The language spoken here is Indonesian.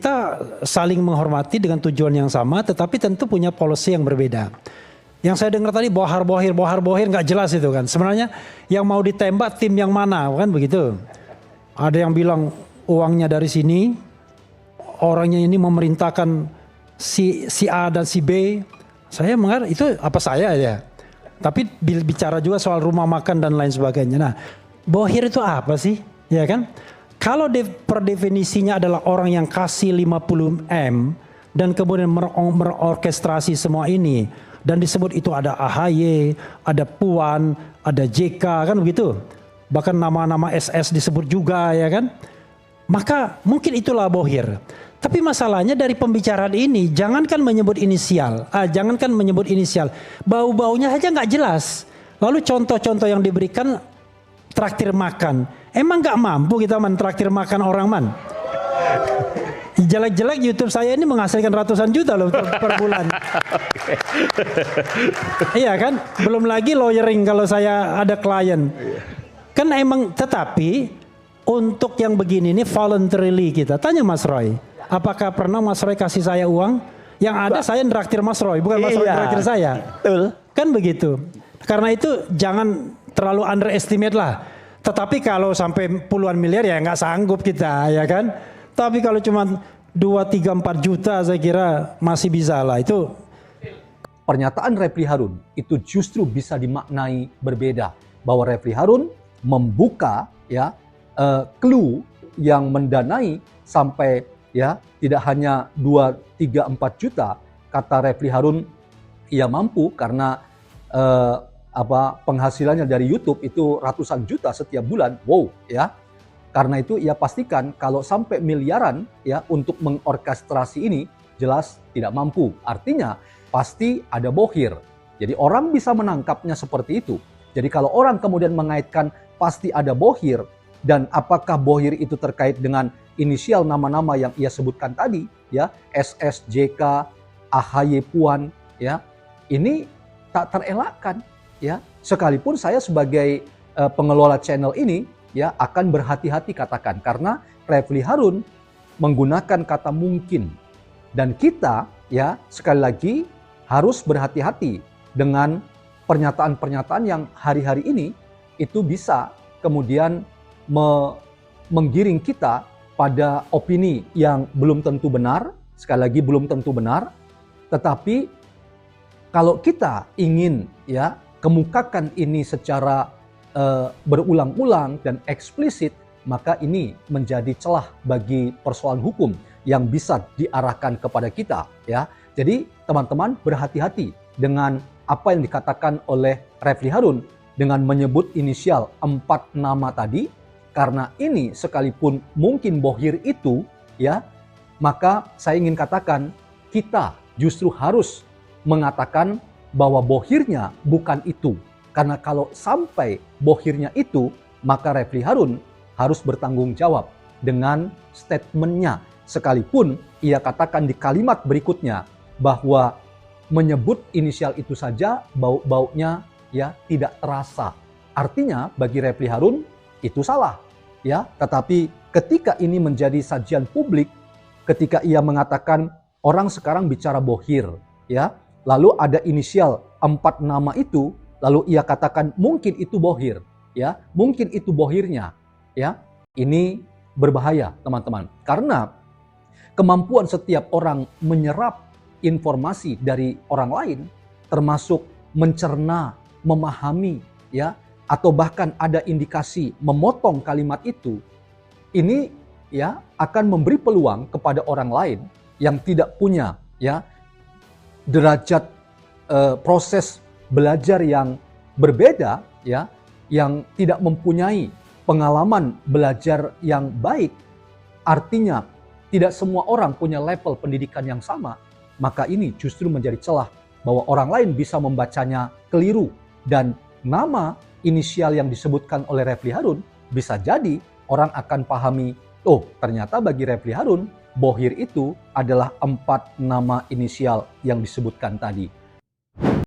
kita saling menghormati dengan tujuan yang sama, tetapi tentu punya policy yang berbeda. Yang saya dengar tadi bohar-bohir nggak jelas itu kan. Sebenarnya yang mau ditembak tim yang mana kan begitu. Ada yang bilang uangnya dari sini, orangnya ini memerintahkan si A dan si B. Saya mengerti itu apa saya ya. Tapi bicara juga soal rumah makan dan lain sebagainya. Nah, bohir itu apa sih? Ya kan? Kalau per definisinya adalah orang yang kasih 50 M dan kemudian merorkestrasi semua ini dan disebut itu ada AHY, ada Puan, ada JK kan begitu. Bahkan nama-nama SS disebut juga ya kan. Maka mungkin itulah bohir. Tapi masalahnya dari pembicaraan ini jangankan menyebut inisial, bau-baunya aja nggak jelas. Lalu contoh-contoh yang diberikan traktir makan. Emang nggak mampu kita traktir makan orang man? Jelek-jelek YouTube saya ini menghasilkan ratusan juta loh per bulan. Iya kan? Belum lagi lawyering kalau saya ada klien. Kan emang tetapi untuk yang begini ini voluntarily kita. Tanya Mas Roy, apakah pernah Mas Roy kasih saya uang? Yang ada saya nraktir Mas Roy, bukan Mas Roy nraktir saya. Betul. Kan begitu. Karena itu jangan terlalu underestimate lah. Tetapi kalau sampai puluhan miliar ya nggak sanggup kita ya kan. Tapi kalau cuma 2, 3, 4 juta saya kira masih bisa lah itu. Pernyataan Refli Harun itu justru bisa dimaknai berbeda. Bahwa Refli Harun membuka ya clue yang mendanai sampai ya tidak hanya 2, 3, 4 juta. Kata Refli Harun ia mampu karena penghasilannya dari YouTube itu ratusan juta setiap bulan. Wow ya. Karena itu ia pastikan kalau sampai miliaran ya untuk mengorkestrasi ini jelas tidak mampu. Artinya pasti ada bohir. Jadi orang bisa menangkapnya seperti itu. Jadi kalau orang kemudian mengaitkan pasti ada bohir dan apakah bohir itu terkait dengan inisial nama-nama yang ia sebutkan tadi ya, SS, JK, AHY, Puan ya. Ini tak terelakkan. Ya, sekalipun saya sebagai pengelola channel ini ya akan berhati-hati katakan karena Refli Harun menggunakan kata mungkin dan kita ya sekali lagi harus berhati-hati dengan pernyataan-pernyataan yang hari-hari ini itu bisa kemudian menggiring kita pada opini yang belum tentu benar, sekali lagi belum tentu benar, tetapi kalau kita ingin ya kemukakan ini secara berulang-ulang dan eksplisit, maka ini menjadi celah bagi persoalan hukum yang bisa diarahkan kepada kita ya. Jadi teman-teman berhati-hati dengan apa yang dikatakan oleh Refli Harun dengan menyebut inisial 4 nama tadi, karena ini sekalipun mungkin bohir itu ya, maka saya ingin katakan kita justru harus mengatakan bahwa bohirnya bukan itu. Karena kalau sampai bohirnya itu, maka Refli Harun harus bertanggung jawab dengan statementnya. Sekalipun ia katakan di kalimat berikutnya bahwa menyebut inisial itu saja bau-baunya ya tidak terasa. Artinya bagi Refli Harun itu salah. Ya, tetapi ketika ini menjadi sajian publik, ketika ia mengatakan orang sekarang bicara bohir, ya, lalu ada inisial 4 nama itu, lalu ia katakan mungkin itu bohir, ya, mungkin itu bohirnya, ya. Ini berbahaya, teman-teman. Karena kemampuan setiap orang menyerap informasi dari orang lain, termasuk mencerna, memahami, ya, atau bahkan ada indikasi memotong kalimat itu, ini ya akan memberi peluang kepada orang lain yang tidak punya ya derajat proses belajar yang berbeda ya, yang tidak mempunyai pengalaman belajar yang baik, artinya tidak semua orang punya level pendidikan yang sama, maka ini justru menjadi celah bahwa orang lain bisa membacanya keliru dan nama inisial yang disebutkan oleh Refli Harun bisa jadi orang akan pahami, oh ternyata bagi Refli Harun bohir itu adalah 4 nama inisial yang disebutkan tadi.